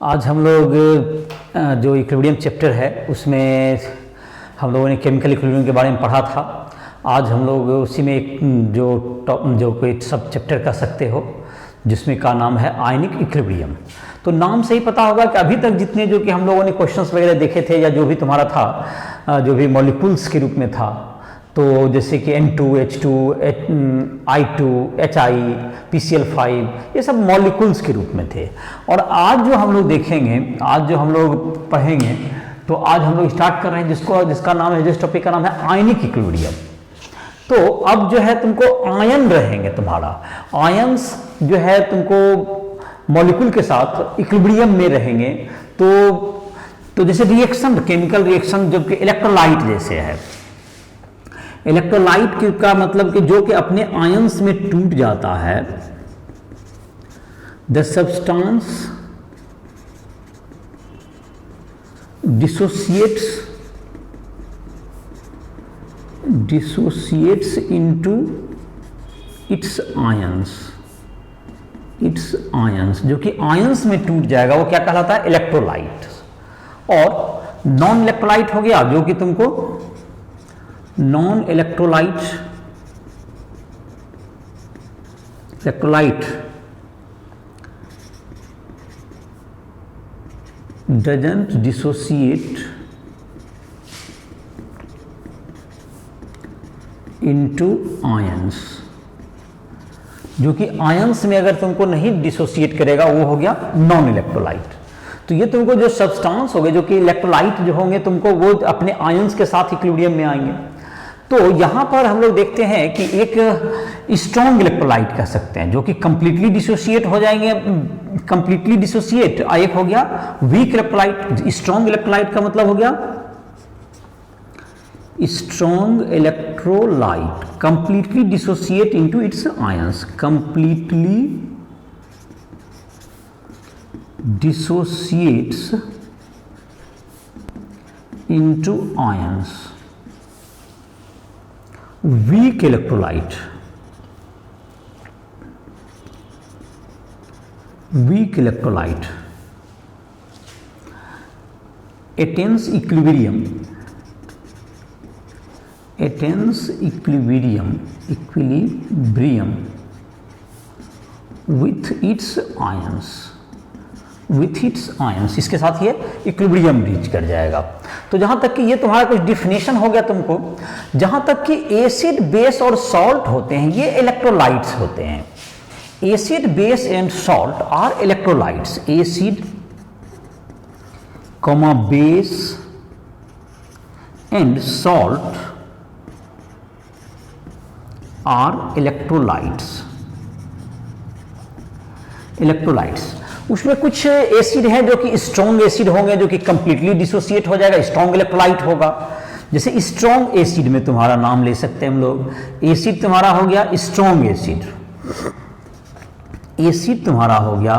आज हम लोग जो इक्विलिब्रियम चैप्टर है उसमें हम लोगों ने केमिकल इक्विलिब्रियम के बारे में पढ़ा था। आज हम लोग उसी में एक जो कोई सब चैप्टर कह सकते हो जिसमें का नाम है आयनिक इक्विलिब्रियम। तो नाम से ही पता होगा कि अभी तक जितने जो कि हम लोगों ने क्वेश्चंस वगैरह देखे थे या जो भी तुम्हारा था जो भी मॉलिक्यूल्स के रूप में था, तो जैसे कि N2, H2, I2, HI, PCl5 ये सब मॉलिक्यूल्स के रूप में थे। और आज जो हम लोग देखेंगे, आज जो हम लोग पढ़ेंगे, तो आज हम लोग स्टार्ट कर रहे हैं जिसका नाम है, जिस टॉपिक का नाम है आयनिक इक्विलिब्रियम। तो अब जो है तुमको आयन रहेंगे, तुम्हारा आयंस जो है तुमको मॉलिक्यूल के साथ इक्विलिब्रियम में रहेंगे। तो जैसे रिएक्शन, केमिकल रिएक्शन जो कि इलेक्ट्रोलाइट जैसे है, इलेक्ट्रोलाइट का मतलब कि जो कि अपने आयंस में टूट जाता है, the substance dissociates into its ions, जो कि आयंस में टूट जाएगा, वो क्या कहलाता है? इलेक्ट्रोलाइट। और नॉन इलेक्ट्रोलाइट हो गया जो कि तुमको non electrolyte doesn't dissociate into ions, जो कि आयंस में अगर तुमको नहीं डिसोसिएट करेगा वो हो गया नॉन इलेक्ट्रोलाइट। तो ये तुमको जो सब्सटेंस हो गए जो कि इलेक्ट्रोलाइट जो होंगे तुमको वो अपने आयंस के साथ इक्विलिब्रियम में आएंगे। तो यहाँ पर हम लोग देखते हैं कि एक स्ट्रॉन्ग इलेक्ट्रोलाइट कह सकते हैं जो कि कंप्लीटली डिसोसिएट हो जाएंगे, कंप्लीटली डिसोसिएट। एक हो गया वीक इलेक्ट्रोलाइट। स्ट्रॉन्ग इलेक्ट्रोलाइट का मतलब हो गया strong electrolyte completely dissociate into its ions, completely dissociates into ions। weak electrolyte attains equilibrium with its ions, इसके साथ ये इक्विलिब्रियम रीच कर जाएगा। तो जहां तक कि ये तुम्हारा कुछ डिफिनेशन हो गया तुमको, जहां तक कि एसिड, बेस और सॉल्ट होते हैं ये इलेक्ट्रोलाइट्स होते हैं। Acid, base and salt are electrolytes. Acid comma base and salt are electrolytes. उसमें कुछ एसिड है जो कि स्ट्रॉन्ग एसिड होंगे जो कि कंप्लीटली डिसोसिएट हो जाएगा, स्ट्रॉन्ग इलेक्ट्रोलाइट होगा। जैसे स्ट्रॉन्ग एसिड में तुम्हारा नाम ले सकते हैं हम लोग। एसिड तुम्हारा हो गया स्ट्रॉन्ग एसिड तुम्हारा हो गया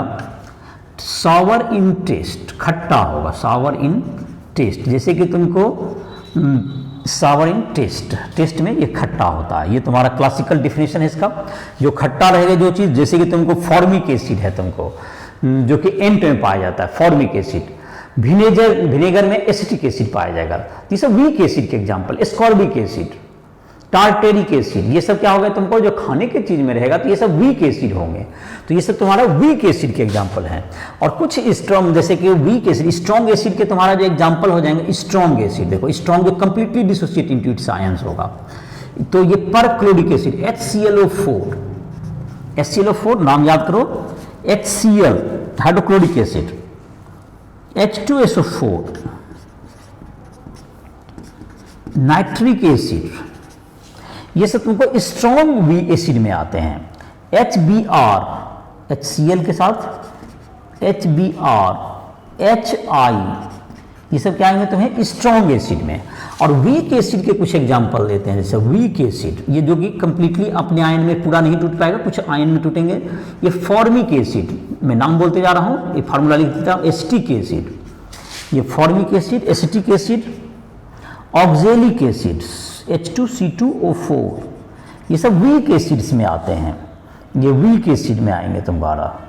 सावर इन टेस्ट, खट्टा होगा, सावर इन टेस्ट। जैसे कि तुमको सावर इन टेस्ट में ये खट्टा होता है। ये तुम्हारा क्लासिकल डिफिनेशन है इसका। जो खट्टा रहेगा जो चीज़, जैसे कि तुमको फॉर्मिक एसिड है तुमको जो कि एंट में पाया जाता है, फॉर्मिक एसिड। विनेगर में एसिटिक एसिड पाया जाएगा। ये सब वीक एसिड के example. Ascorbic acid, tartaric acid, ये सब क्या हो गया तुमको जो खाने की चीज में रहेगा, तो ये सब वीक एसिड होंगे। तो ये सब तुम्हारा वीक एसिड के एग्जांपल हैं। और कुछ स्ट्रॉन्ग, जैसे कि वीक एसिड, स्ट्रॉन्ग एसिड के तुम्हारा जो एग्जांपल हो जाएंगे स्ट्रॉन्ग एसिड। देखो स्ट्रॉन्ग जो completely dissociate into its ions होगा। तो ये परक्लोरिक एसिड HClO4 नाम याद करो, HCl hydrochloric acid, H2SO4 nitric acid, ये सब तुमको स्ट्रॉन्ग बी एसिड में आते हैं। HBr, HCl के साथ HBr, HI, ये सब क्या आएंगे तुम्हें स्ट्रॉन्ग एसिड में। और वीक एसिड के कुछ एग्जांपल देते हैं। जैसे वीक एसिड, ये जो कि कंप्लीटली अपने आयन में पूरा नहीं टूट पाएगा, कुछ आयन में टूटेंगे। ये फॉर्मिक एसिड, मैं नाम बोलते जा रहा हूँ, ये फार्मूला लिख देता हूँ। एसिटिक एसिड, ये formic acid, acetic acid, oxalic acid H2C2O4, ये सब वीक एसिड्स में आते हैं। ये वीक एसिड में आएंगे तुम्हारा।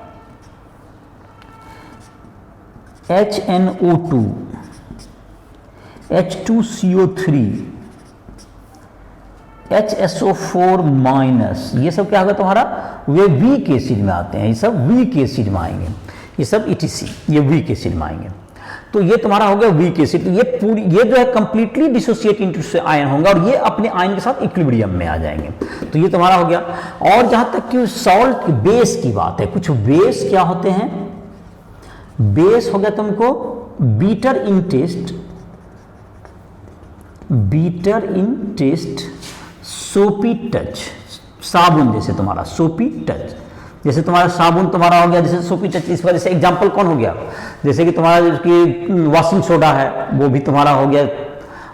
HNO2, H2CO3, HSO4 माइनस, ये सब क्या होगा तुम्हारा, वे वीक एसिड में आते हैं, ये सब वीक एसिड में आएंगे, ये सब ETC ये वीक एसिड में आएंगे। तो ये तुम्हारा हो गया वीक एसिड। तो ये पूरी, ये जो है कंप्लीटली डिसोसिएट इनटू आयन होंगे और ये अपने आयन के साथ इक्विलिब्रियम में आ जाएंगे। तो ये तुम्हारा हो गया। और जहां तक कि सॉल्ट बेस की बात है, कुछ बेस क्या होते हैं, बेस हो गया तुमको बीटर इन टेस्ट, बीटर इन टेस्ट, सोपी टच, साबुन जैसे तुम्हारा सोपी टच, जैसे तुम्हारा साबुन तुम्हारा हो गया जैसे सोपी टच। इस वजह से एग्जांपल कौन हो गया, जैसे कि तुम्हारा कि वॉशिंग सोडा है वो भी तुम्हारा हो गया।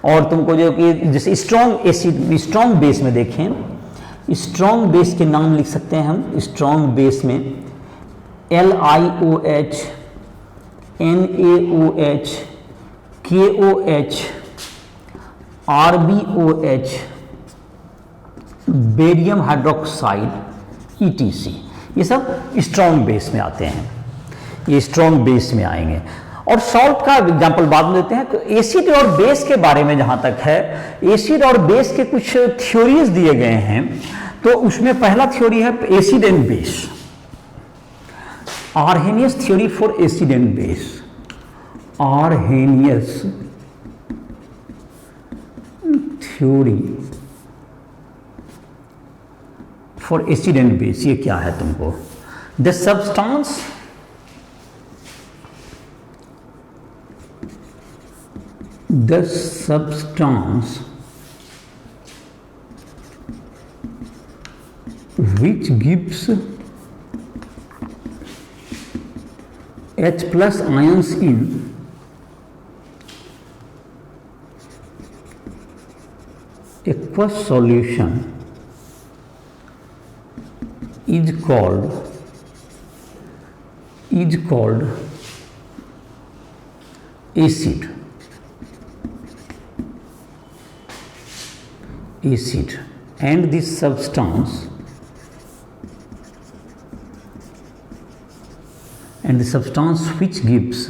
और तुमको जो कि जैसे स्ट्रॉन्ग एसिड, स्ट्रॉन्ग बेस में देखें, स्ट्रॉन्ग बेस के नाम लिख सकते हैं हम। स्ट्रॉन्ग बेस में LiOH, NaOH, KOH, RbOH, barium hydroxide, ETC, ये सब स्ट्रॉन्ग बेस में आते हैं, ये स्ट्रॉन्ग बेस में आएंगे। और सॉल्ट का एग्जांपल बाद में लेते हैं। तो एसिड और बेस के बारे में जहां तक है, एसिड और बेस के कुछ थ्योरीज दिए गए हैं। तो उसमें पहला थ्योरी है acid and base, Arrhenius theory for acid and base, Arrhenius theory for acid and base. ये क्या है तुमको, the substance which gives H plus ions in aqueous solution is called acid, and this substance which gives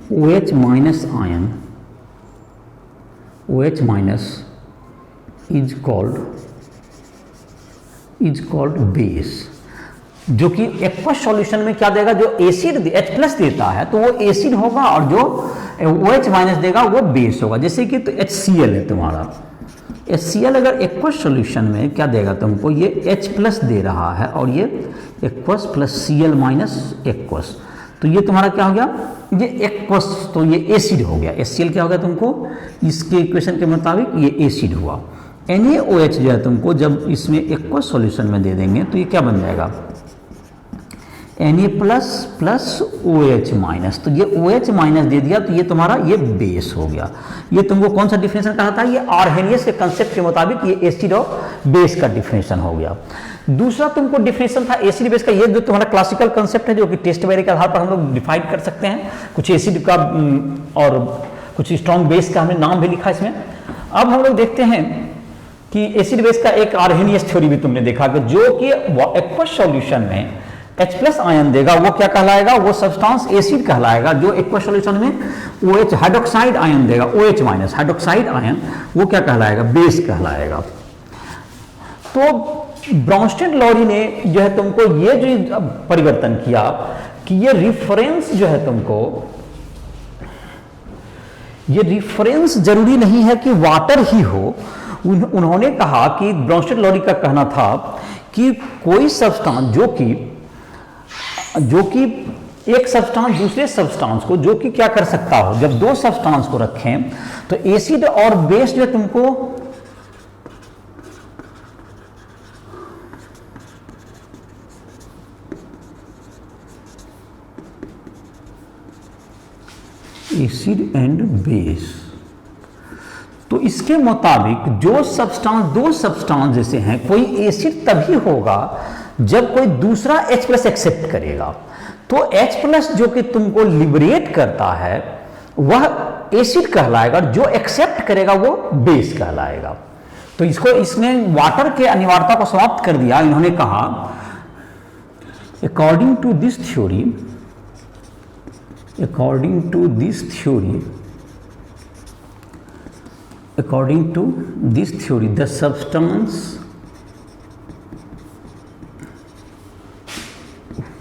OH minus ion, OH minus is called base, जो कि aqueous solution में क्या देगा, जो एसिड H प्लस देता है तो वो एसिड होगा और जो OH माइनस देगा वो बेस होगा। जैसे कि तो HCl है तुम्हारा, HCl अगर एक्वस सॉल्यूशन में क्या देगा तुमको, ये H प्लस दे रहा है और ये aqueous plus Cl minus aqueous, तो ये तुम्हारा क्या हो गया, ये एक्वस, तो ये एसिड हो गया। HCl क्या हो गया तुमको, इसके इक्वेशन के मुताबिक ये एसिड हुआ। NaOH जो है तुमको जब इसमें एक्वस सॉल्यूशन में दे देंगे तो ये क्या बन जाएगा, Na plus plus OH minus, तो ये OH माइनस दे दिया तो ये तुम्हारा ये बेस हो गया। ये तुमको कौन सा डिफिनेशन कहा था, ये आर्हेनियस के कंसेप्ट के मुताबिक ये एसिड और बेस का डिफिनेशन हो गया। दूसरा तुमको डिफिनेशन था एसिड बेस का, ये जो तुम्हारा क्लासिकल कंसेप्ट है जो कि टेस्ट वेरी के आधार पर हम लोग डिफाइन कर सकते हैं। कुछ एसिड का और कुछ स्ट्रॉन्ग बेस का हमने नाम भी लिखा इसमें। अब हम लोग देखते हैं कि एसिड बेस का एक आर्हेनियस थ्योरी भी तुमने देखा कि जो कि एक्वस सॉल्यूशन में H प्लस आयन देगा वो क्या कहलाएगा, वो सब्सटेंस एसिड कहलाएगा। जो एक्वस सॉल्यूशन में OH हाइड्रोक्साइड आयन देगा, OH माइनस हाइड्रोक्साइड आयन, वो क्या कहलाएगा, बेस कहलाएगा। तो ब्राउनस्टेड-लॉरी ने जो है तुमको ये जो परिवर्तन किया कि ये रिफरेंस जो है तुमको, ये रिफरेंस जरूरी नहीं है कि वाटर ही हो। उन्होंने कहा कि ब्राउनस्टेड-लॉरी का कहना था कि कोई सब्सटेंस जो कि एक सब्सटेंस दूसरे सब्सटेंस को जो कि क्या कर सकता हो, जब दो सब्सटेंस को रखें तो एसिड और बेस जो तुमको एसिड एंड बेस, तो इसके मुताबिक जो सब्सटेंस, दो सब्सटेंस जैसे हैं, कोई एसिड तभी होगा जब कोई दूसरा H प्लस एक्सेप्ट करेगा। तो H प्लस जो कि तुमको लिबरेट करता है वह एसिड कहलाएगा, जो एक्सेप्ट करेगा वो बेस कहलाएगा। तो इसको, इसने वाटर के अनिवार्यता को समाप्त कर दिया। इन्होंने कहा according to this theory, according to this theory, the substance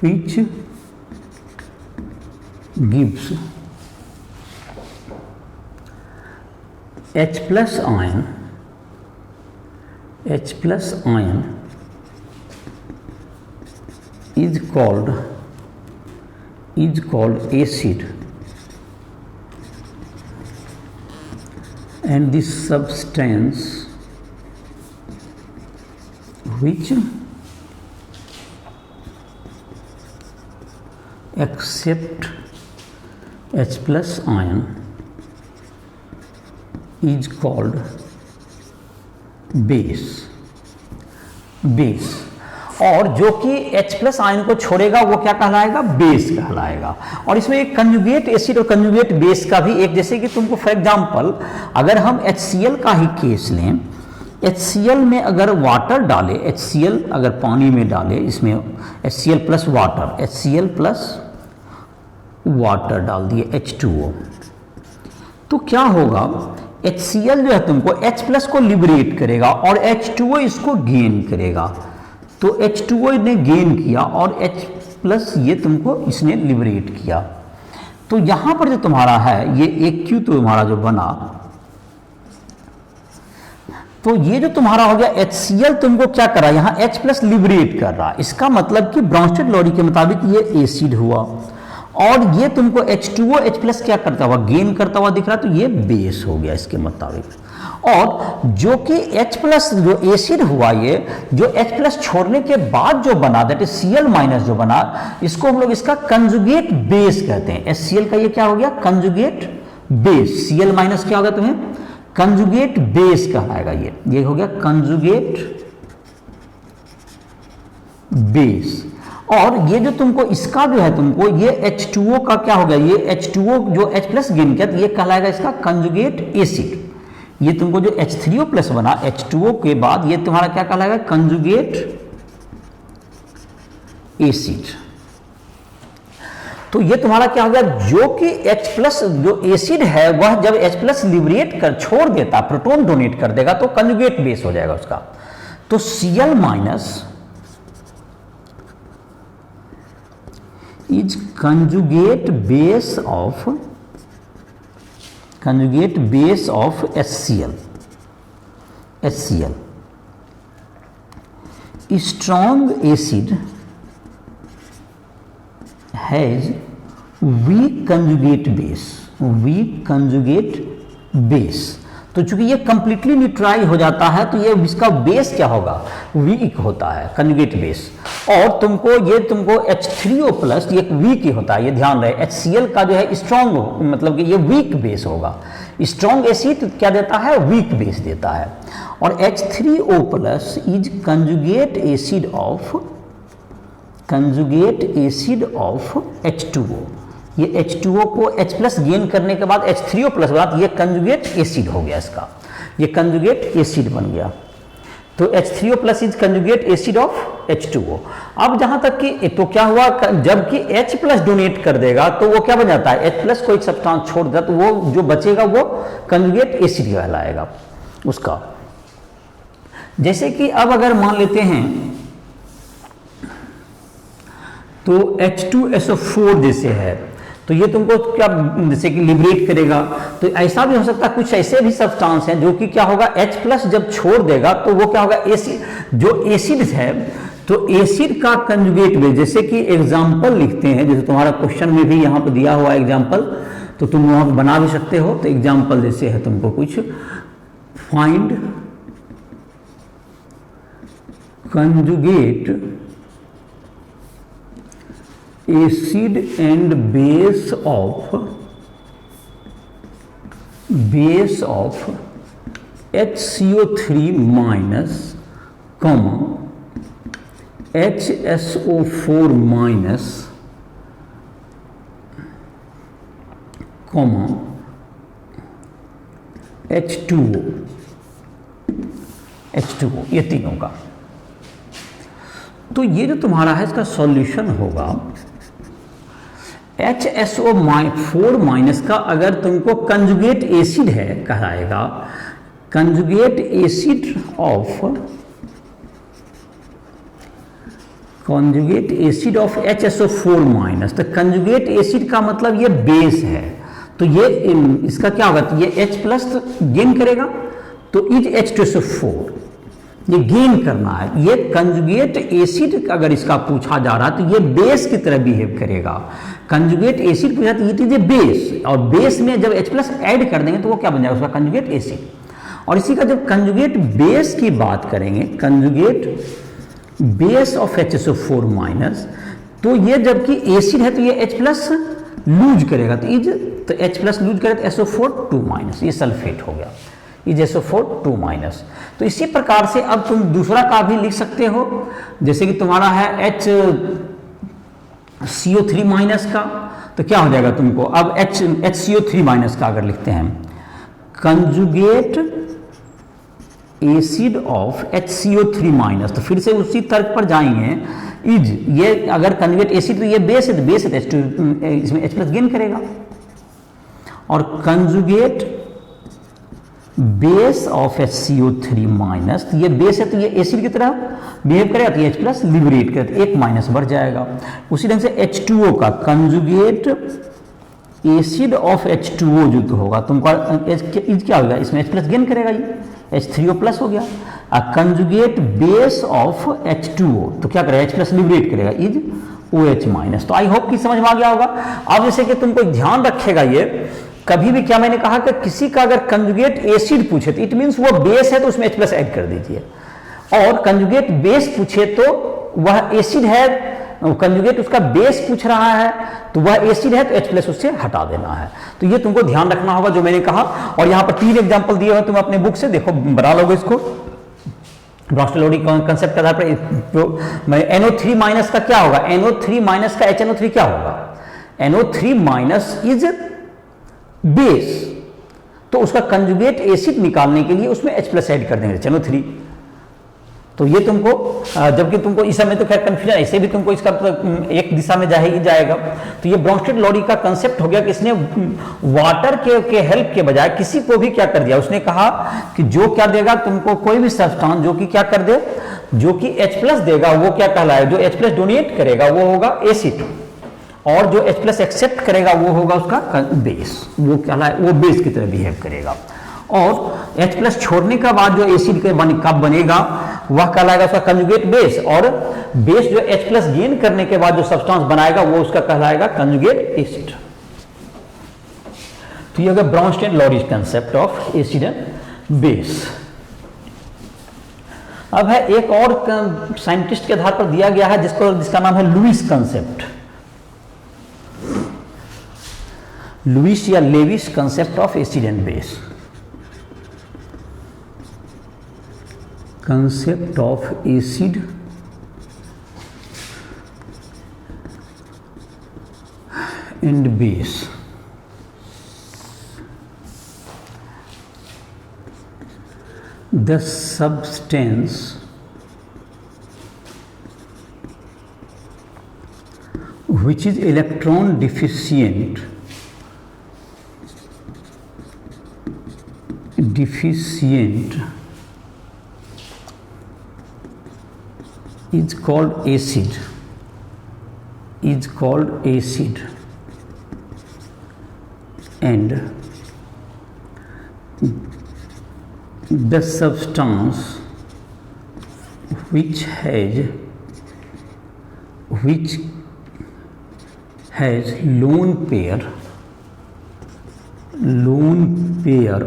which gives H plus ion is called acid, and the substance which accept H plus ion is called base. और जो कि H प्लस आयन को छोड़ेगा वो क्या कहलाएगा? Base कहलाएगा। और इसमें एक कंजुगेट एसिड और कंजुगेट बेस का भी एक, जैसे कि तुमको फॉर एग्जांपल अगर हम HCl का ही केस लें, HCl में अगर वाटर डाले, HCl अगर पानी में डाले, इसमें HCl plus water, HCl plus water डाल दिए H2O, तो क्या होगा? HCl जो है तुमको H प्लस को लिबरेट करेगा और H2O इसको गेन करेगा। तो H2O ने गेन किया और H प्लस ये तुमको इसने लिबरेट किया। तो यहां पर जो तुम्हारा है ये एक क्यू तुम्हारा जो बना, तो ये जो तुम्हारा हो गया HCl तुमको क्या कर रहा है? यहाँ H प्लस लिबरेट कर रहा है। इसका मतलब कि ब्राउनस्टेड लॉ के मुताबिक ये एसिड हुआ और ये तुमको H2O H प्लस क्या करता हुआ? गेन करता हुआ दिख रहा है, तो ये बेस हो गया इसके मुताबिक। और जो कि H प्लस जो एसिड हुआ, ये जो H प्लस छोड़ने के बाद जो बना, दैट इज Cl माइनस जो बना, इसको हम लोग इसका कंजुगेट बेस कहते हैं। HCl का ये क्या हो गया? Conjugate base. Cl माइनस क्या होगा तुम्हें? कंजुगेट बेस कहलाएगा। ये हो गया कंजुगेट बेस। और ये जो तुमको इसका जो है तुमको ये H2O का क्या हो गया? ये H2O जो H प्लस गेन किया, तो ये कहलाएगा इसका कंजुगेट एसिड। ये तुमको जो H3O प्लस बना H2O के बाद, ये तुम्हारा क्या कहलाएगा? Conjugate acid. तो ये तुम्हारा क्या हो गया? जो कि H प्लस जो एसिड है वह जब H प्लस लिबरेट कर छोड़ देता, प्रोटॉन डोनेट कर देगा, तो कंजुगेट बेस हो जाएगा उसका। तो Cl minus is conjugate base of HCl. Strong acid has weak conjugate base. तो चूंकि ये कंप्लीटली न्यूट्राइल हो जाता है, तो ये इसका बेस क्या होगा? वीक होता है, कंजुगेट बेस। और तुमको H3O प्लस ये वीक ही होता है, ये ध्यान रहे। HCl का जो है स्ट्रॉन्ग, मतलब कि ये वीक बेस होगा। स्ट्रॉन्ग एसिड क्या देता है? वीक बेस देता है। और H3O plus is conjugate acid of H2O। ये H2O को H प्लस गेन करने के बाद H3O प्लस बना, ये कंजुगेट एसिड हो गया इसका, ये कंजुगेट एसिड बन गया। तो H3O plus is conjugate acid of H2O। अब जहां तक कि तो क्या हुआ? जबकि H प्लस डोनेट कर देगा तो वो क्या बन जाता है? H प्लस को एक सब्सटेंस छोड़ देगा, तो वो जो बचेगा वो कंजुगेट एसिड कहलाएगा उसका। जैसे कि अब अगर मान लेते हैं तो H2SO4 जैसे है, तो ये तुमको क्या जैसे कि लिबरेट करेगा। तो ऐसा भी हो सकता है, कुछ ऐसे भी सब्सटेंस हैं जो कि क्या होगा? H प्लस जब छोड़ देगा तो वो क्या होगा? एसिड, जो एसिड है, तो एसिड का कंजुगेट बेस, जैसे कि एग्जाम्पल लिखते हैं, जैसे तुम्हारा क्वेश्चन में भी यहाँ पर दिया हुआ एग्जाम्पल, तो तुम वहाँ पर बना भी सकते हो। तो एग्जाम्पल जैसे है तुमको कुछ, find conjugate acid and base of HCO3 minus, HSO4 minus, H2O, ये तीनों का। तो ये जो तुम्हारा है इसका सॉल्यूशन होगा HSO4 माइनस का, अगर तुमको कंजुगेट एसिड है कहलाएगा, conjugate acid of HSO4 minus. तो कंजुगेट एसिड का मतलब ये बेस है, तो ये इसका क्या होगा, तो ये H प्लस गेन करेगा, तो इज H2SO4 ये गेन करना है। ये कंजुगेट एसिड अगर इसका पूछा जा रहा है तो ये बेस की तरह बिहेव करेगा। कंजुगेट एसिड पूछा तो इट इज ए बेस, और बेस में जब H प्लस ऐड कर देंगे तो वो क्या बन जाएगा, उसका कंजुगेट एसिड। और इसी का जब कंजुगेट बेस की बात करेंगे, conjugate base of HSO4 minus, तो ये जबकि एसिड है तो ये H प्लस लूज करेगा, तो H प्लस लूज करे तो SO4 2 माइनस, ये सल्फेट हो गया, इज SO4 2 माइनस। तो इसी प्रकार से अब तुम दूसरा का भी लिख सकते हो, जैसे कि तुम्हारा है HCO3 माइनस का, तो क्या हो जाएगा तुमको, अब HCO3 माइनस का अगर लिखते हैं, conjugate acid of HCO3 minus, तो फिर से उसी तर्क पर जाएंगे, इज ये अगर कंजुगेट एसिड तो ये बेस है, तो बेस है तो इसमें H प्लस गेन करेगा, और conjugate base of HCO3 minus, तो ये बेस है तो ये एसिड की तरह बिहेव करेगा, तो H प्लस लिबरेट करेगा, तो एक माइनस बढ़ जाएगा। उसी ढंग से H2O का कंजुगेट एसिड ऑफ H2O जो तो होगा तुमको इज क्या होगा, इसमें H प्लस गेन करेगा, ये H3O प्लस हो गया। कंजुगेट बेस ऑफ H2O तो क्या करेगा, H प्लस लिबरेट करेगा, इज OH माइनस। तो आई होप कि समझ में आ गया होगा। अब जैसे कि तुमको ध्यान रखेगा, ये कभी भी क्या मैंने कहा कि किसी का अगर कंजुगेट एसिड पूछे तो इट मीन्स वो बेस है तो उसमें H प्लस ऐड कर दीजिए, और कंजुगेट बेस पूछे तो वह एसिड है, कंजुगेट उसका बेस पूछ रहा है तो वह एसिड है तो H प्लस उससे हटा देना है। तो ये तुमको ध्यान रखना होगा जो मैंने कहा। और यहाँ पर 3 एग्जाम्पल दिए हुए, तुम अपने बुक से देखो, बना लोगे इसको ब्रॉन्स्टेड कंसेप्ट के आधार पर। NO3 माइनस का क्या होगा, NO3 माइनस का HNO3 क्या होगा, NO3 माइनस इज बेस, तो उसका कंजुगेट एसिड निकालने के लिए उसमें H प्लस ऐड कर देंगे HNO3। तो ये तुमको जबकि तुमको इस समय तो खैर कंफ्यूजन, ऐसे भी तुमको इसका तो एक दिशा में जाएगा। तो ये ब्रॉन्स्टेड लॉरी का कंसेप्ट हो गया कि इसने वाटर के हेल्प के बजाय किसी को भी क्या कर दिया, उसने कहा कि जो क्या देगा तुमको, कोई भी सब्सटेंस जो कि क्या कर दे, जो कि H प्लस देगा वो क्या कहलाए, जो H प्लस डोनेट करेगा वो होगा एसिड, और जो H प्लस एक्सेप्ट करेगा वो होगा उसका बेस, वो कहलाए, वो बेस की तरह बिहेव करेगा। और H प्लस छोड़ने के बाद जो एसिड के कब बनेगा वह कहलाएगा उसका कंजुगेट बेस, और बेस जो H प्लस गेन करने के बाद जो सब्सटेंस बनाएगा वो उसका कहलाएगा कंजुगेट एसिड। तो ये होगा Bronsted Lowry concept of acid and base. अब है एक और साइंटिस्ट के आधार पर दिया गया है जिसका नाम है लुईस कंसेप्ट, लुईस या Lewis concept of acid and base. concept of acid and base। The substance which is electron deficient is called acid, and the substance which has lone pair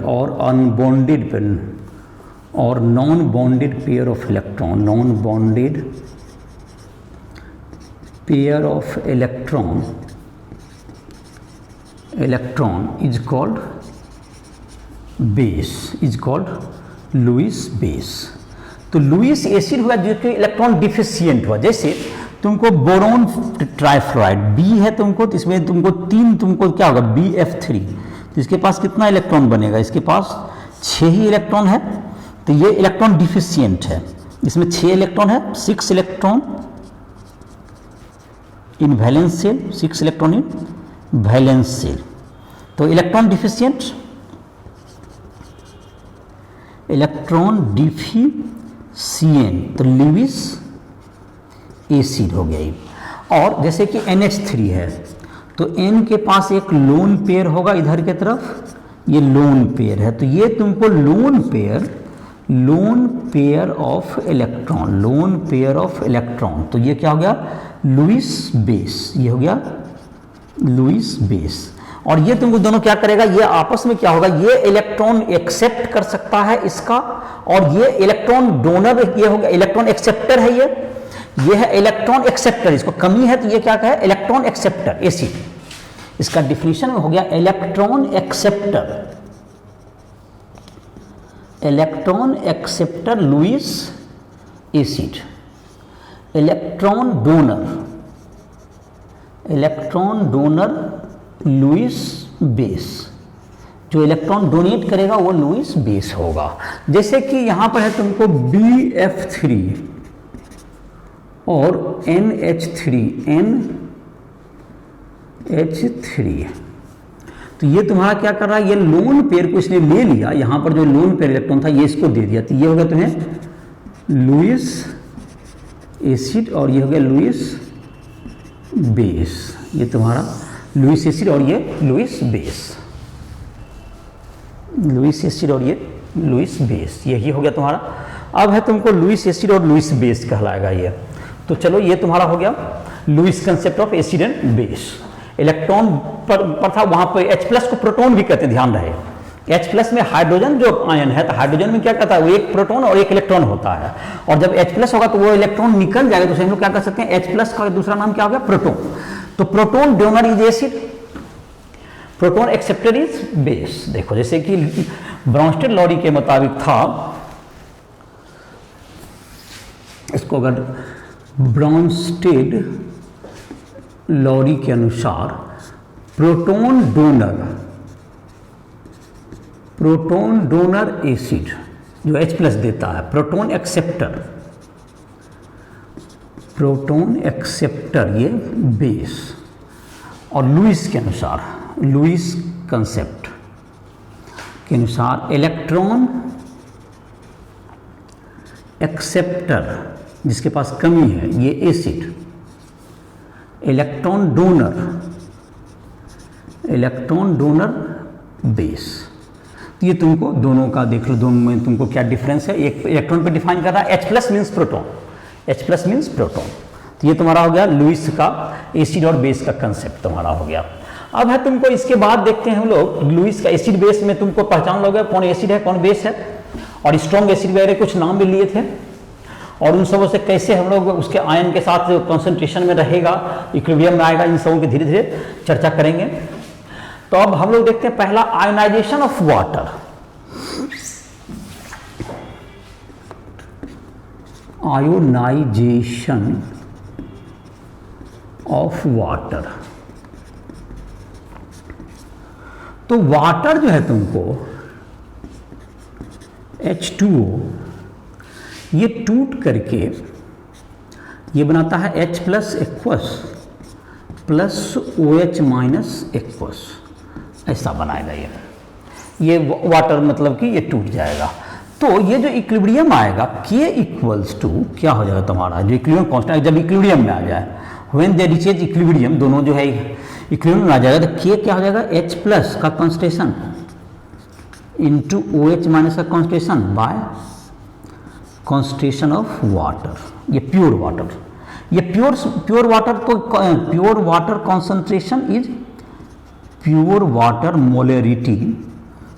or unbonded or non-bonded pair of electron, electron is called base, Lewis base. तो Lewis acid हुआ जो कि electron deficient हुआ, जैसे तुमको boron trifluoride B है तुमको, तो इसमें तुमको 3 तुमको क्या होगा BF3, तो इसके पास कितना इलेक्ट्रॉन बनेगा, इसके पास 6 ही इलेक्ट्रॉन है, तो ये इलेक्ट्रॉन डिफिशियंट है, इसमें 6 इलेक्ट्रॉन है, 6 electron in valence shell, 6 electron in valence shell. तो इलेक्ट्रॉन डिफिशिएंट, तो लुईस एसिड हो गया ये। और जैसे कि NH3 है तो N के पास एक लोन पेयर होगा इधर के तरफ, ये लोन पेयर है, तो ये तुमको लोन पेयर ऑफ इलेक्ट्रॉन, तो ये क्या हो गया, लुईस बेस, ये हो गया लुईस बेस। और ये तुमको दोनों क्या करेगा, ये आपस में क्या होगा, ये इलेक्ट्रॉन एक्सेप्ट कर सकता है इसका, और ये इलेक्ट्रॉन डोनर, ये हो गया इलेक्ट्रॉन एक्सेप्टर है, ये है इलेक्ट्रॉन एक्सेप्टर, इसको कमी है तो ये क्या कहे, इलेक्ट्रॉन एक्सेप्टर एसिड। इसका डिफिनीशन हो गया electron acceptor Lewis acid. Electron donor Lewis base, जो इलेक्ट्रॉन डोनेट करेगा वो लुईस बेस होगा। जैसे कि यहां पर है तुमको BF3 और NH3, तो ये तुम्हारा क्या कर रहा है, ये लोन पेयर को इसने ले लिया, यहां पर जो लोन पेयर इलेक्ट्रॉन था ये इसको दे दिया, तो ये हो गया तुम्हें लुईस एसिड और ये हो गया लुईस बेस। ये तुम्हारा लुईस एसिड और ये लुईस एसिड और ये लुईस बेस, यही हो गया तुम्हारा। अब है तुमको लुईस एसिड और लुईस बेस कहलाएगा ये। तो चलो ये तुम्हारा हो गया Lewis concept of acid and base. Electron पर था, वहां पर H+ को प्रोटॉन भी कहते हैं, ध्यान रहे। H+ में हाइड्रोजन जो आयन है, तो हाइड्रोजन में क्या कहता है, वो एक प्रोटॉन और एक इलेक्ट्रॉन होता है, और जब H+ होगा तो वो इलेक्ट्रॉन निकल जाएगा, तो हम लोग क्या कर सकते हैं, H+ का दूसरा नाम क्या हो गया, प्रोटॉन। तो proton donor is acid, proton acceptor is base. देखो जैसे कि ब्राउनस्टेड लॉरी के मुताबिक था, इसको अगर ब्राउनस्टेड लॉरी के अनुसार प्रोटॉन डोनर एसिड जो H+ देता है, प्रोटॉन एक्सेप्टर ये बेस। और लुईस के अनुसार, लुईस कंसेप्ट के अनुसार इलेक्ट्रॉन एक्सेप्टर जिसके पास कमी है ये एसिड, इलेक्ट्रॉन डोनर बेस। तो ये तुमको दोनों का देख लो, दोनों में तुमको क्या डिफरेंस है। एक इलेक्ट्रॉन पे डिफाइन कर रहा है, H+ मीन्स प्रोटॉन, तो ये तुम्हारा हो गया लुईस का एसिड और बेस का कंसेप्ट तुम्हारा हो गया। अब है तुमको इसके बाद देखते हैं हम लोग लुईस का एसिड बेस में तुमको पहचान लोगे कौन एसिड है कौन बेस है, और स्ट्रॉन्ग एसिड वगैरह कुछ नाम भी लिए थे, और उन सबों से कैसे हम लोग उसके आयन के साथ कॉन्सेंट्रेशन में रहेगा, इक्विलिब्रियम में आएगा, इन सबों की धीरे धीरे चर्चा करेंगे। तो अब हम लोग देखते हैं पहला ionisation of water. Ionisation of water. तो वाटर जो है तुमको H2O ये टूट करके ये बनाता है H+ aqueous plus OH minus aqueous, ऐसा बनाएगा ये वाटर, मतलब कि ये टूट जाएगा। तो ये जो इक्विलिब्रियम आएगा K इक्वल्स टू क्या हो जाएगा तुम्हारा, जो इक्विलिब्रियम कांस्टेंट जब इक्विलिब्रियम में आ जाए, व्हेन दे रीचेज इक्विलिब्रियम, दोनों जो है इक्विलिब्रियम में आ जाएगा, तो K क्या हो जाएगा, H+ का कॉन्सेंट्रेशन इंटू OH माइनस का concentration bye concentration of water. ये प्योर वाटर, ये प्योर वाटर, तो pure water concentration is, pure water molarity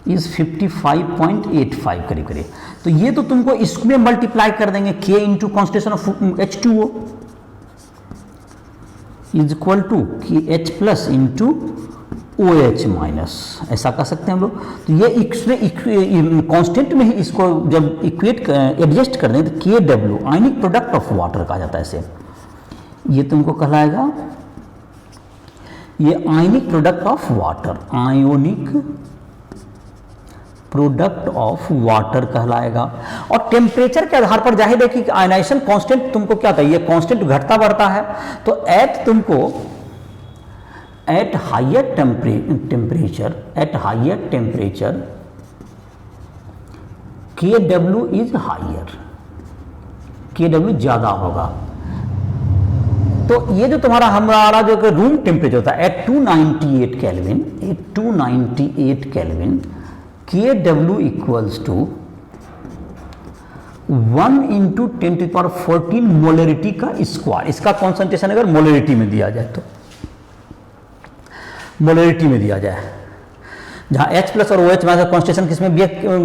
is 55.85 करीब करीब। तो ये तो तुमको इसमें मल्टीप्लाई कर देंगे, K into concentration of H2O is equal to H+ into OH minus, ऐसा कर सकते हैं हम लोग। तो ये इसमें कांस्टेंट में ही इसको जब इक्वेट एडजस्ट कर दें तो KW ionic product of water कहा जाता है इसे। ये तुमको कहलाएगा ये ionic product of water, ionic product of water कहलाएगा। और टेम्परेचर के आधार पर जाहिर है कि आयनाइजेशन कांस्टेंट तुमको क्या था, ये कांस्टेंट घटता बढ़ता है, तो at higher temperature KW is higher, KW ज़्यादा होगा। तो ये जो हमारा जो रूम टेम्परेचर होता है at 298 kelvin, KW equals to 1 × 10⁻14 molarity का स्क्वायर। इसका कॉन्सेंट्रेशन अगर मोलरिटी में दिया जाए तो मोलरिटी में दिया जाए, जहाँ H प्लस और OH माइनस का कॉन्सेंट्रेशन किसमें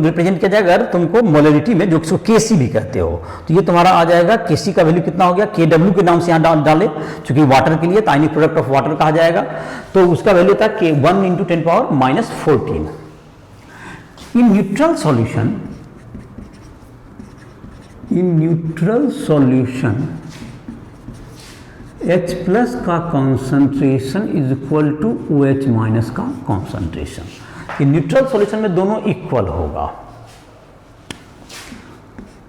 रिप्रेजेंट किया जाएगा, अगर तुमको मोलरिटी में, जो इसको KC भी कहते हो, तो ये तुम्हारा आ जाएगा KC का वैल्यू कितना हो गया, KW के नाम से यहाँ डाले, चूंकि वाटर के लिए तो आयनिक प्रोडक्ट ऑफ वाटर कहा जाएगा, तो उसका वैल्यू था 1 × 10⁻14। In neutral solution H plus का concentration is equal to OH minus का कॉन्सेंट्रेशन। कि न्यूट्रल सॉल्यूशन में दोनों इक्वल होगा,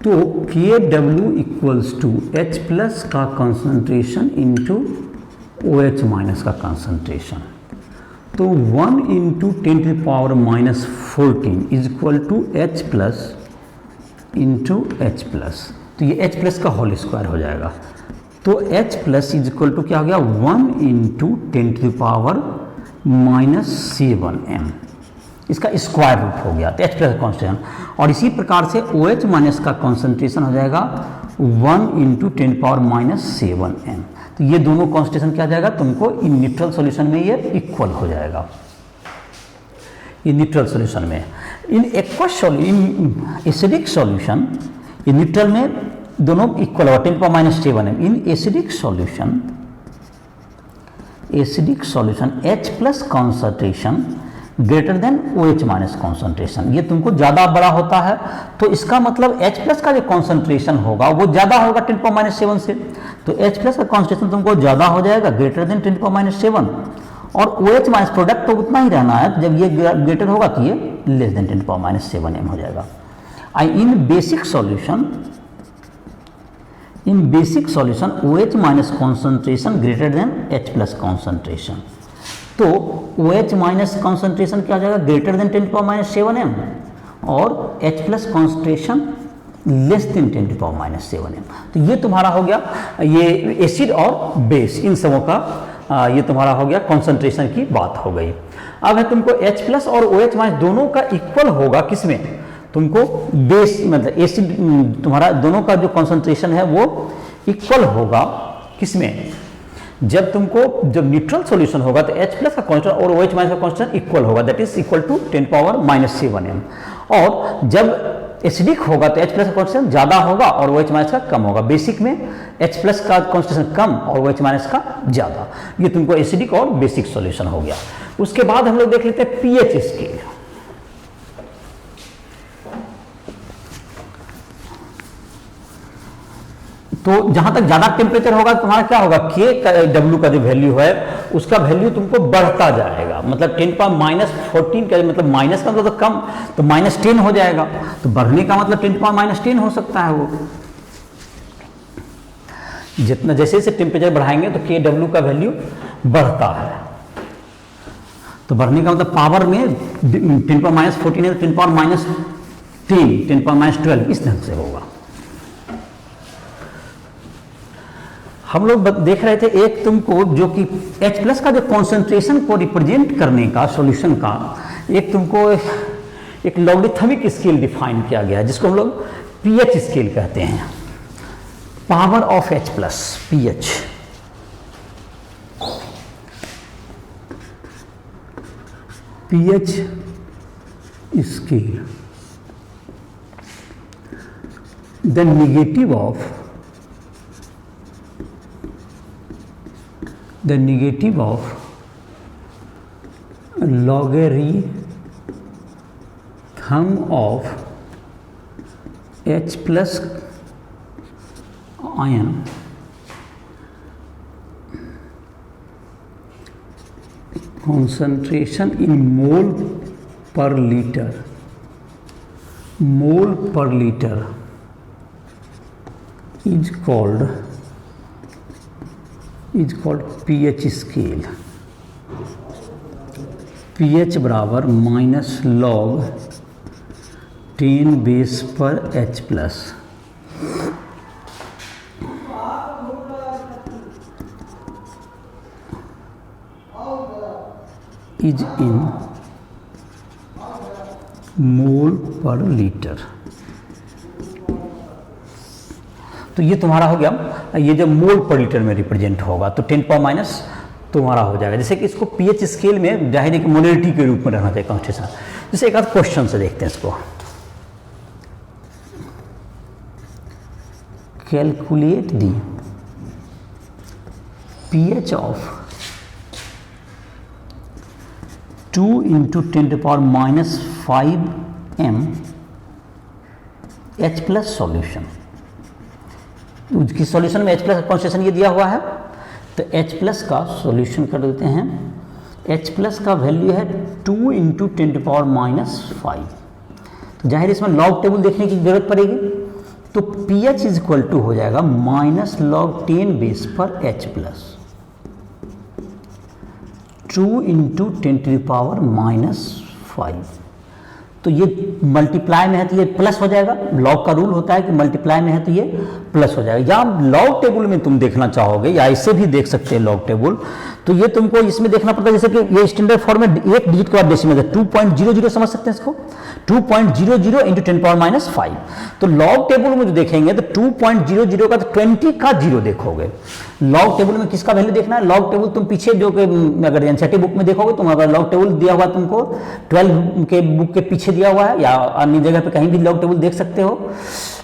तो KW equals to H plus का कॉन्सेंट्रेशन इंटू OH माइनस का कॉन्सेंट्रेशन, तो 1 × 10⁻14 is equal to H plus into H plus, तो ये H प्लस का होल स्क्वायर हो जाएगा। तो H plus is equal to क्या हो गया, 1 × 10⁻⁻7m, इसका स्क्वायर रूट हो गया, तो H प्लस कॉन्सेंट्रेशन। और इसी प्रकार से OH माइनस का कॉन्सेंट्रेशन हो जाएगा 1 × 10⁻⁷m। तो ये दोनों कॉन्सेंट्रेशन क्या जाएगा, तुमको इन न्यूट्रल सॉल्यूशन में ये इक्वल हो जाएगा। इन न्यूट्रल सॉल्यूशन में, in acidic solution, in neutral में दोनों इक्वल होगा 10⁻⁷m। In acidic solution H plus concentration greater than OH minus concentration, ये तुमको ज़्यादा बड़ा होता है, तो इसका मतलब H प्लस का जो कॉन्सेंट्रेशन होगा वो ज़्यादा होगा 10⁻⁷ से, तो H प्लस का कॉन्सेंट्रेशन तुमको ज़्यादा हो जाएगा ग्रेटर देन 10⁻⁷, और OH माइनस प्रोडक्ट तो उतना ही रहना है, जब ये ग्रेटर होगा तो ये लेस देन 10⁻⁷m हो जाएगा। In basic solution OH minus concentration greater than H plus concentration, तो OH माइनस कॉन्सेंट्रेशन क्या हो जाएगा, ग्रेटर देन 10⁻⁷m, और H plus concentration less than 10⁻⁷m। तो ये तुम्हारा हो गया, ये एसिड और बेस इन सबों का ये तुम्हारा हो गया कॉन्सेंट्रेशन की बात हो गई। अब है तुमको H प्लस और OH माइनस दोनों का इक्वल होगा किसमें, तुमको बेस मतलब एसिड, तुम्हारा दोनों का जो कॉन्सेंट्रेशन है वो इक्वल होगा किसमें, जब न्यूट्रल सॉल्यूशन होगा तो H प्लस का कॉन्सेंट्रेशन और OH माइनस का कॉन्सेंट्रेशन इक्वल होगा, that is equal to 10⁻⁷m। और जब एसिडिक होगा तो H प्लस का कॉन्सेंट्रेशन ज़्यादा होगा और OH माइनस का कम होगा। बेसिक में H प्लस का कॉन्सेंट्रेशन कम और OH माइनस का ज़्यादा। ये तुमको एसिडिक और बेसिक सॉल्यूशन हो गया। उसके बाद हम लोग देख लेते हैं pH स्केल। तो जहां तक ज्यादा टेम्परेचर होगा तुम्हारा क्या होगा, KW का जो वैल्यू है उसका वैल्यू तुमको बढ़ता जाएगा, मतलब 10⁻⁻14 का मतलब माइनस का मतलब कम, तो -10 हो जाएगा, तो बढ़ने का मतलब 10⁻⁻10 हो सकता है वो। जितना जैसे जैसे टेम्परेचर बढ़ाएंगे तो KW का वैल्यू बढ़ता है, तो बढ़ने का मतलब पावर में 10⁻⁻14 है तो 10⁻⁻10, 10⁻⁻12 इस ढंग से होगा। हम लोग देख रहे थे एक तुमको जो कि H प्लस का जो कॉन्सेंट्रेशन को रिप्रेजेंट करने का सॉल्यूशन का एक तुमको एक लॉगरिथमिक स्केल डिफाइन किया गया है, जिसको हम लोग pH स्केल कहते हैं, power of H plus pH। pH scale, the negative of logarithm of H plus ion concentration in mole per liter mole per litre is called pH scale. pH बराबर minus log 10 base पर H plus. Is in mole per litre. तो ये तुम्हारा हो गया, ये जब मोल per litre में रिप्रेजेंट होगा तो 10 पावर माइनस तुम्हारा हो जाएगा। जैसे कि इसको पीएच स्केल में जाहिर है कि मोलरिटी के रूप में रहना चाहिए कॉन्सेंट्रेशन। जैसे एक आध क्वेश्चन से देखते हैं इसको। Calculate the pH of 2 × 10⁻⁵ m H plus solution. उसकी सॉल्यूशन में H प्लस कॉन्सेंट्रेशन ये दिया हुआ है, तो H प्लस का सॉल्यूशन कर देते हैं। H प्लस का वैल्यू है 2 × 10⁻⁵। तो जाहिर इसमें लॉग टेबल देखने की जरूरत पड़ेगी, तो pH इज इक्वल टू हो जाएगा माइनस लॉग 10 बेस पर H प्लस 2 × 10⁻⁵। तो ये मल्टीप्लाई में है तो ये प्लस हो जाएगा। लॉग का रूल होता है कि मल्टीप्लाई में है तो ये प्लस हो जाएगा। या लॉग टेबल में तुम देखना चाहोगे या ऐसे भी देख सकते हैं लॉग टेबल, तो ये तुमको इसमें देखना पड़ता है। जैसे कि ये स्टैंडर्ड फॉर्म में एक डिजिट के बाद डेसिमल है, 2.00 समझ सकते हैं इसको, 2.00 × 10⁻⁵। तो लॉग टेबल में जो देखेंगे तो 2.00 का तो 20 का 0 देखोगे। लॉग टेबल में किसका वैल्यू देखना है? लॉग टेबल तुम पीछे जो अगर एनसीईआरटी बुक में देखोगे, तुम अगर लॉग टेबल दिया हुआ तुमको 12 के बुक के पीछे दिया हुआ है या अन्य जगह पे कहीं भी लॉग टेबल देख सकते हो।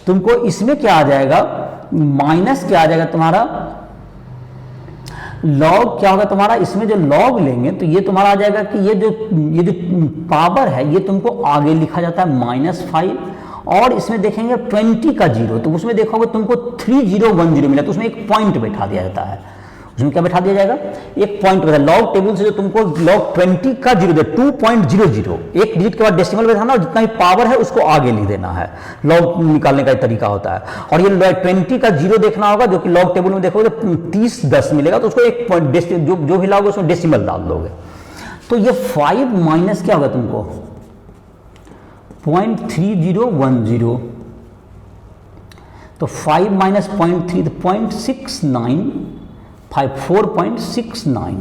तुमको इसमें क्या आ जाएगा, माइनस क्या आ जाएगा तुम्हारा, लॉग क्या होगा तुम्हारा, इसमें जो लॉग लेंगे तो ये तुम्हारा आ जाएगा कि ये जो पावर है ये तुमको आगे लिखा जाता है -5, और इसमें देखेंगे 20 का 0, तो उसमें देखोगे तुमको 3010 मिला, तो उसमें एक पॉइंट बैठा दिया जाता है। उसमें क्या बैठा दिया जाएगा, एक पॉइंट बैठा। लॉग टेबल से जो तुमको लॉग 20 का 0 दे 2.00, एक डिजिट के बाद डेसिमल बैठाना और जितना भी पावर है उसको आगे लिख देना है। लॉग निकालने का एक तरीका होता है। और ये 20 का 0 देखना होगा, जो कि लॉग टेबल में देखोगे तो 3010 मिलेगा, तो उसको एक पॉइंट जो भी लाओगे उसमें डेसिमल डाल दोगे। तो ये 5 माइनस क्या होगा तुमको 0.3010, तो 5 माइनस 0.3 तो 0.69, 4.69,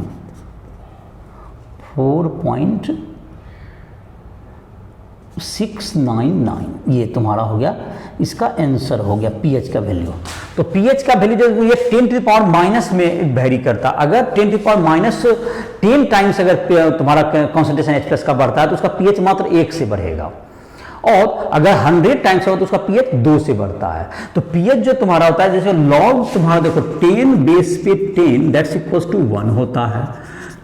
4.699, ये तुम्हारा हो गया, इसका आंसर हो गया पीएच का वैल्यू। तो पीएच का वैल्यू जो ये 10⁻⁻ में वेरी करता। अगर 10⁻10 टाइम्स अगर तुम्हारा कॉन्सेंट्रेशन H प्लस का बढ़ता है तो उसका पीएच मात्र 1 से बढ़ेगा, और अगर 100 टाइम्स हो तो उसका पीएच 2 से बढ़ता है। तो पीएच जो तुम्हारा होता है, जैसे लॉग तुम्हारा देखो 10 बेस पे 10 दैट्स इक्वल्स टू 1 होता है।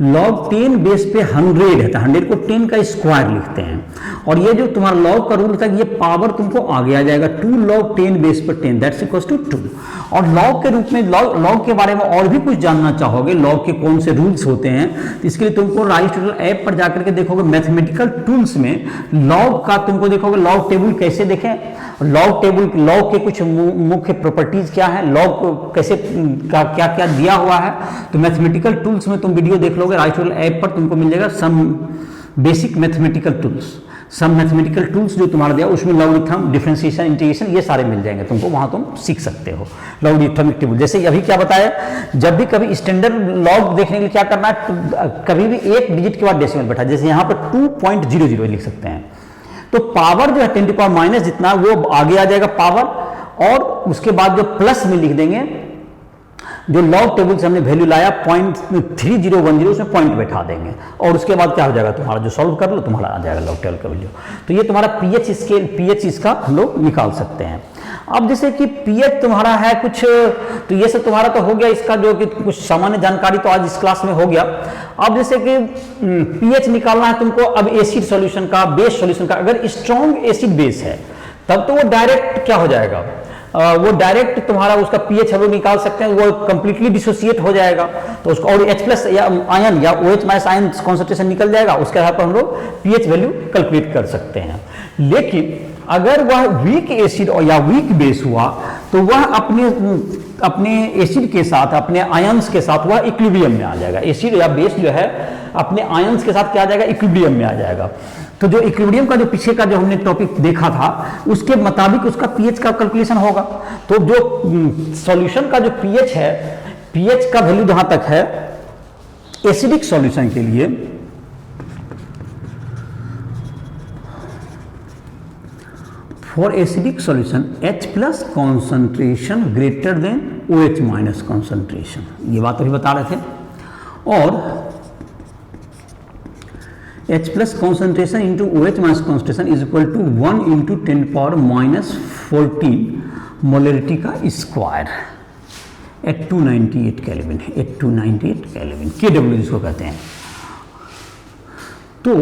लॉग 10 बेस पे 100 है तो 100 को 10 का स्क्वायर लिखते हैं। और ये जो तुम्हारा लॉग का रूल होता है, ये पावर तुमको आगे आ जाएगा 2 log 10 बेस पर 10 दैट्स इक्वल्स टू 2। और लॉग के रूप में लॉग के बारे में और भी कुछ जानना चाहोगे, लॉग के कौन से रूल्स होते हैं, तो इसके लिए तुमको राइस्टोटल ऐप पर जाकर के देखोगे, मैथमेटिकल टूल्स में लॉग का तुमको देखोगे लॉग टेबल कैसे देखें, लॉग टेबल लॉग के कुछ मुख्य प्रॉपर्टीज क्या है, लॉग कैसे क्या क्या दिया हुआ है। तो मैथमेटिकल टूल्स में तुम वीडियो देख लोगे, राइस्टोटल ऐप पर तुमको मिल जाएगा सम बेसिक मैथमेटिकल टूल्स, सब मैथमेटिकल टूल्स जो तुम्हारा दिया उसमें लॉगरिथम, डिफरेंशिएशन, इंटीग्रेशन ये सारे मिल जाएंगे तुमको, वहां तुम सीख सकते हो लॉगरिथमिक टेबल। जैसे अभी क्या बताया, जब भी कभी स्टैंडर्ड लॉग देखने के लिए क्या करना है, कभी भी एक डिजिट के बाद डेसिमल बैठा, जैसे यहाँ पर 2.00 लिख सकते हैं, तो पावर जो है 10⁻⁻ जितना वो आगे आ जाएगा पावर, और उसके बाद जो प्लस में लिख देंगे, जो लॉग टेबल से हमने वैल्यू लाया 0.3010 उसमें पॉइंट बैठा देंगे, और उसके बाद क्या हो जाएगा तुम्हारा जो सॉल्व कर लो तुम्हारा आ जाएगा लॉग टेबल का वैल्यू। तो ये तुम्हारा पीएच स्केल, पीएच इसका हम लोग निकाल सकते हैं। अब जैसे कि पीएच तुम्हारा है कुछ, तो ये सब तुम्हारा तो हो गया, इसका जो कि कुछ सामान्य जानकारी तो आज इस क्लास में हो गया। अब जैसे कि पीएच निकालना है तुमको, अब एसिड सॉल्यूशन का, बेस सॉल्यूशन का, अगर स्ट्रॉन्ग एसिड बेस है तब तो वो डायरेक्ट क्या हो जाएगा, वो डायरेक्ट तुम्हारा उसका पीएच हम लोग निकाल सकते हैं, वो कंप्लीटली डिसोसिएट हो जाएगा, तो उसको और H प्लस या आयन या OH माइनस आयन कॉन्सेंट्रेशन निकल जाएगा, उसके आधार पर हम लोग पीएच वैल्यू कैलकुलेट कर सकते हैं। लेकिन अगर वह वीक एसिड और या वीक बेस हुआ तो वह अपने एसिड के साथ, अपने आयंस के साथ वह इक्विलिब्रियम में आ जाएगा। एसिड या बेस जो है अपने आयंस के साथ क्या आ जाएगा, इक्विलिब्रियम में आ जाएगा। तो जो इक्विलिब्रियम का जो पीछे का जो हमने टॉपिक देखा था उसके मुताबिक उसका पीएच का कैलकुलेशन होगा। तो जो सॉल्यूशन का जो पीएच है, पीएच का वैल्यू जहां तक है एसिडिक सॉल्यूशन के लिए, for acidic solution H plus concentration greater than OH minus concentration, ये बात अभी बता रहे थे। और H plus concentration into OH minus concentration is equal to 1 into 10 power minus 14 molarity का square at 298 kelvin, at 298 kelvin, KW जिसको कहते हैं। तो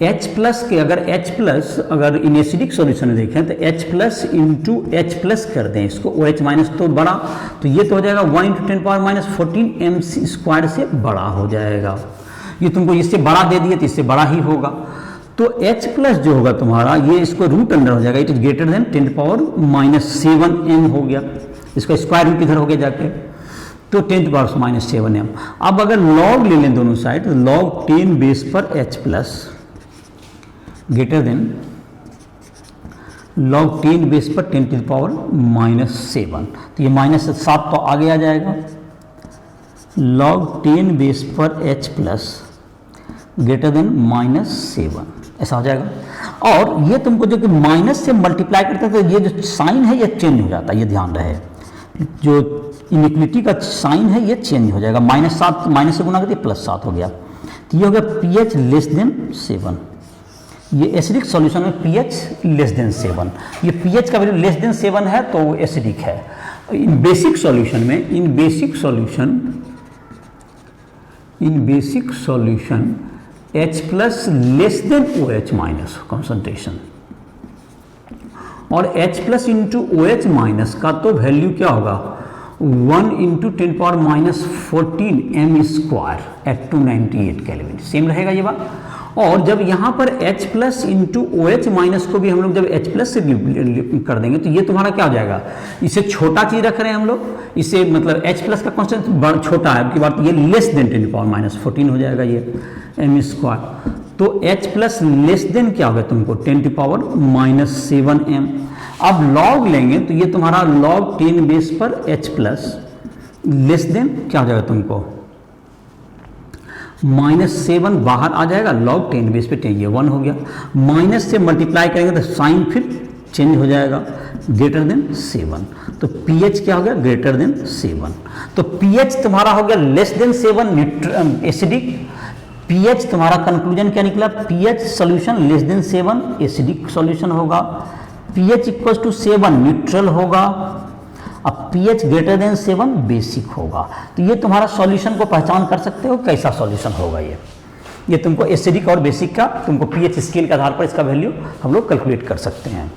H प्लस के अगर इन एसिडिक सॉल्यूशन में देखें तो H plus into H plus कर दें इसको, OH माइनस तो बड़ा, तो ये तो हो जाएगा 1 into 10 power minus 14 MC square से बड़ा हो जाएगा। ये तुमको इससे बड़ा दे दिए तो इससे बड़ा ही होगा। तो H प्लस जो होगा तुम्हारा, ये इसको रूट अंडर हो जाएगा, it is greater than 10 power minus 7 M हो गया, इसका स्क्वायर रूट इधर हो गया जाके, तो 10 पावर माइनस 7 M। अब अगर लॉग ले लें दोनों साइड, तो लॉग 10 बेस पर H plus greater than log 10 base पर 10 टू द पावर माइनस 7, तो ये माइनस 7 तो आगे आ जाएगा। लॉग 10 बेस पर H plus greater than minus 7, ऐसा हो जाएगा। और ये तुमको जो कि माइनस से मल्टीप्लाई करते हैं तो ये जो साइन है ये चेंज हो जाता है, ये ध्यान रहे, जो इनइक्वलिटी का साइन है ये चेंज हो जाएगा। माइनस 7 माइनस से गुना करके प्लस 7 हो गया, तो ये हो गया pH लेस देन 7। ये एसिडिक सॉल्यूशन में pH लेस देन 7, ये pH का वैल्यू लेस देन 7 है तो वो एसिडिक है। इन बेसिक सॉल्यूशन में, in basic solution H plus less than OH minus concentration, और H plus into OH minus का तो वैल्यू क्या होगा, 1 into 10 power minus 14 M square at 298 kelvin, same रहेगा ये बात। और जब यहाँ पर H plus into OH minus को भी हम लोग जब H प्लस से कर देंगे तो ये तुम्हारा क्या हो जाएगा, इसे छोटा चीज रख रहे हैं हम लोग, इसे मतलब H प्लस का कॉन्स्टेंट छोटा है की बात, ये लेस देन 10 पावर माइनस 14 हो जाएगा ये M स्क्वायर। तो H प्लस लेस देन क्या होगा तुमको 10 टू पावर माइनस 7 M। अब लॉग लेंगे तो ये तुम्हारा लॉग 10 बेस पर H प्लस लेस देन क्या हो जाएगा तुमको माइनस 7 बाहर आ जाएगा, लॉग 10 बेस पे 10, ये 1 हो गया। माइनस से मल्टीप्लाई करेंगे तो साइन फिर चेंज हो जाएगा, ग्रेटर देन 7, तो pH क्या हो गया, ग्रेटर देन 7। तो pH तुम्हारा हो गया लेस देन 7 एसिडिक, pH तुम्हारा कंक्लूजन क्या निकला, pH solution less than 7 acidic solution होगा, pH इक्वल टू 7 न्यूट्रल होगा, अब pH ग्रेटर देन 7 बेसिक होगा। तो ये तुम्हारा सॉल्यूशन को पहचान कर सकते हो कैसा सॉल्यूशन होगा ये तुमको एसिडिक और बेसिक का तुमको pH स्केल के आधार पर इसका वैल्यू हम लोग कैलकुलेट कर सकते हैं।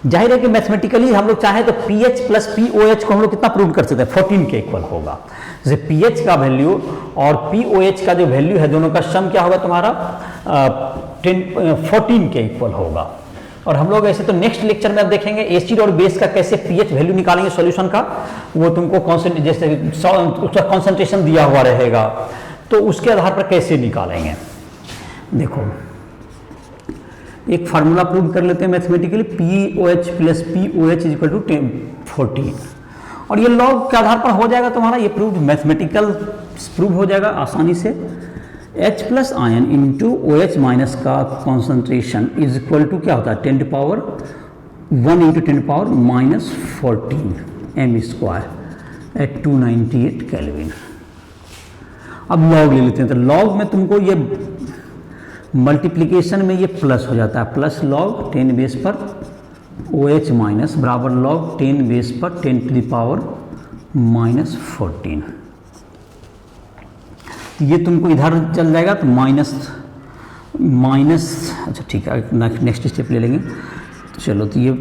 जाहिर है कि मैथमेटिकली हम लोग चाहें तो pH प्लस POH को हम लोग कितना प्रूव कर सकते हैं, 14 के इक्वल होगा। जैसे pH का वैल्यू और POH का जो वैल्यू है दोनों का सम क्या होगा तुम्हारा 14 के इक्वल होगा। और हम लोग ऐसे तो नेक्स्ट लेक्चर में अब देखेंगे एसिड और बेस का कैसे pH वैल्यू निकालेंगे सॉल्यूशन का, वो तुमको जैसे उसका कॉन्सेंट्रेशन दिया हुआ रहेगा तो उसके आधार पर कैसे निकालेंगे। देखो एक फार्मूला प्रूव कर लेते हैं mathematically, POH plus POH is equal to 14, और ये लॉग के आधार पर हो जाएगा तुम्हारा, ये प्रूव मैथमेटिकल प्रूव हो जाएगा आसानी से। H plus ion into OH minus का कॉन्सेंट्रेशन इज इक्वल टू क्या होता है 10 power 1 into 10 power minus 14 M square at 298 kelvin. अब लॉग ले लेते हैं, तो लॉग में तुमको ये मल्टीप्लिकेशन में ये प्लस हो जाता है, प्लस लॉग 10 बेस पर OH माइनस बराबर लॉग 10 बेस पर 10 टू द पावर माइनस 14। ये तुमको इधर चल जाएगा तो माइनस अच्छा ठीक है नेक्स्ट स्टेप ले लेंगे। चलो तो ये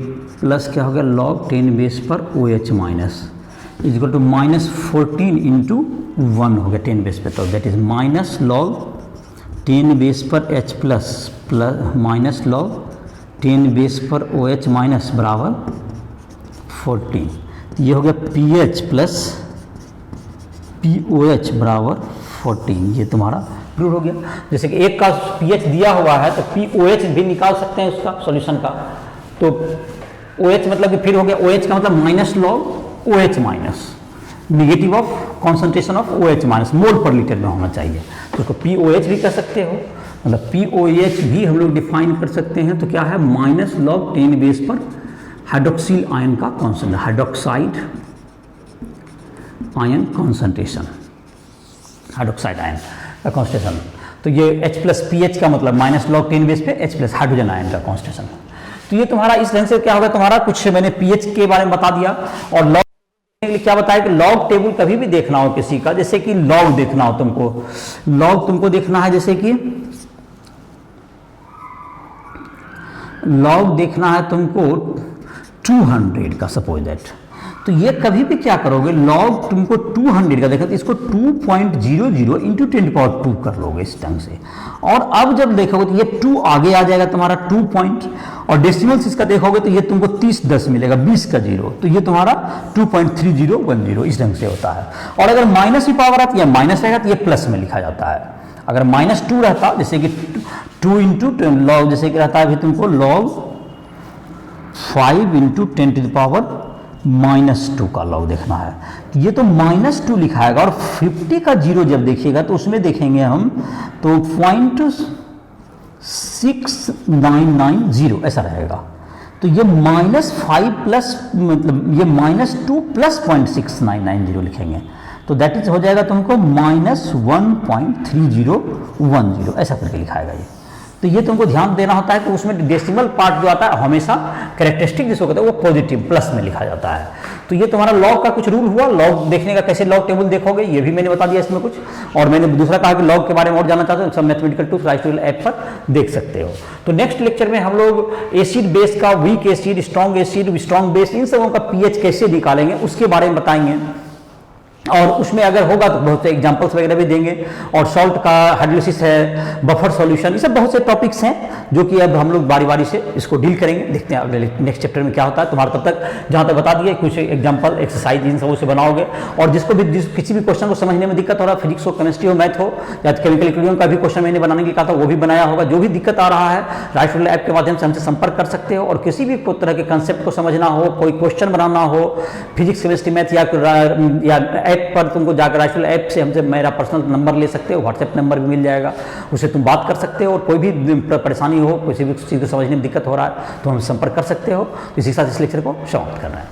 प्लस क्या हो गया लॉग 10 बेस पर OH minus is equal to minus 14 into 1 हो गया 10 बेस पे, तो that is minus log 10 base पर H plus minus log 10 base पर OH माइनस बराबर 14। ये हो गया pH प्लस POH बराबर 14। ये तुम्हारा प्रूव हो गया। जैसे कि एक का pH दिया हुआ है तो POH भी निकाल सकते हैं उसका सॉल्यूशन का। तो OH मतलब कि फिर हो गया OH का मतलब minus log OH minus, negative of concentration of OH minus, mole per litre में होना चाहिए। तो उसको POH भी कह सकते हो, मतलब POH भी हम लोग डिफाइन कर सकते हैं। तो क्या है, माइनस लॉग 10 बेस पर हाइड्रोक्सिल आयन का concentration, hydroxide ion concentration, hydroxide ion का कॉन्सेंट्रेशन। तो ये H प्लस PH का मतलब माइनस लॉग 10 बेस पे H प्लस हाइड्रोजन आयन का कॉन्सेंट्रेशन। तो ये तुम्हारा इस ढंग से क्या होगा, तुम्हारा कुछ मैंने pH के बारे में बता दिया। और लॉग के लिए क्या बताया कि लॉग टेबल कभी भी देखना हो किसी का, जैसे कि लॉग देखना हो तुमको, लॉग तुमको देखना है, जैसे कि लॉग देखना है तुमको 200 का, सपोज दैट। तो ये कभी भी क्या करोगे, लॉग तुमको 200 का देखा तो इसको 2.00 इंटू 10⁻² कर लोगे इस ढंग से। और अब जब देखोगे तो ये 2 आगे आ जाएगा तुम्हारा 2 पॉइंट, और डेसिमल्स इसका देखोगे तो ये तुमको 30 मिलेगा, 20 का 0, तो ये तुम्हारा 2.3010 इस ढंग से होता है। और अगर माइनस की पावर आती है, माइनस रहेगा तो ये प्लस में लिखा जाता है। अगर -2 रहता, जैसे कि 2 इंटू लॉग, जैसे कि रहता है अभी तुमको लॉग 5 इंटू 10⁻² का लॉग देखना है, ये तो -2 लिखाएगा। और 50 का 0 जब देखिएगा तो उसमें देखेंगे हम तो 0.6990 ऐसा रहेगा। तो ये -5 प्लस मतलब ये -2 प्लस 0.6990 लिखेंगे, तो दैट इज हो जाएगा तुमको -1.3010 ऐसा करके लिखाएगा ये। तो ये तुमको ध्यान देना होता है कि उसमें डेसिमल पार्ट जो आता है हमेशा कैरेक्टरिस्टिक जिसको कहते हैं वो पॉजिटिव प्लस में लिखा जाता है। तो ये तुम्हारा लॉग का कुछ रूल हुआ। लॉग देखने का कैसे लॉग टेबल देखोगे ये भी मैंने बता दिया इसमें कुछ। और मैंने दूसरा कहा कि लॉग के बारे में और जानना चाहते हो सब मैथमेटिकल टूल्स राइटल ऐप पर देख सकते हो। तो नेक्स्ट लेक्चर में हम लोग एसिड बेस का, वीक एसिड, स्ट्रॉन्ग बेस, इन सबों का पीएच कैसे निकालेंगे उसके बारे में बताएंगे। और उसमें अगर होगा तो बहुत से एग्जांपल्स वगैरह भी देंगे। और सॉल्ट का हाइड्रोलिसिस है, बफर सॉल्यूशन, ये सब बहुत से टॉपिक्स हैं जो कि अब हम लोग बारी बारी से इसको डील करेंगे। देखते हैं अगले नेक्स्ट चैप्टर में क्या होता है। तुम्हारा तब तक जहाँ तक बता दिए कुछ एग्जांपल एक्सरसाइज इन सबों से बनाओगे। और जिसको भी किसी भी क्वेश्चन को समझने में दिक्कत हो रहा है, फिजिक्स हो, केमिस्ट्री हो, मैथ हो या केमिकल इक्विलिब्रियम का भी क्वेश्चन मैंने बनाने के लिए कहा था वो भी बनाया होगा। जो भी दिक्कत आ रहा है राइटल ऐप के माध्यम से हमसे संपर्क कर सकते हो। और किसी भी तरह के कंसेप्ट को समझना हो, कोई क्वेश्चन बनाना हो फिजिक्स, केमिस्ट्री, मैथ या ऐप पर तुमको जाकर राइटल ऐप से हमसे मेरा पर्सनल नंबर ले सकते हो, व्हाट्सएप नंबर भी मिल जाएगा, उससे तुम बात कर सकते हो। और कोई भी परेशानी हो, किसी भी चीज़ को समझने में दिक्कत हो रहा है तो हम संपर्क कर सकते हो। इसी के साथ इस लेक्चर को समाप्त करना है।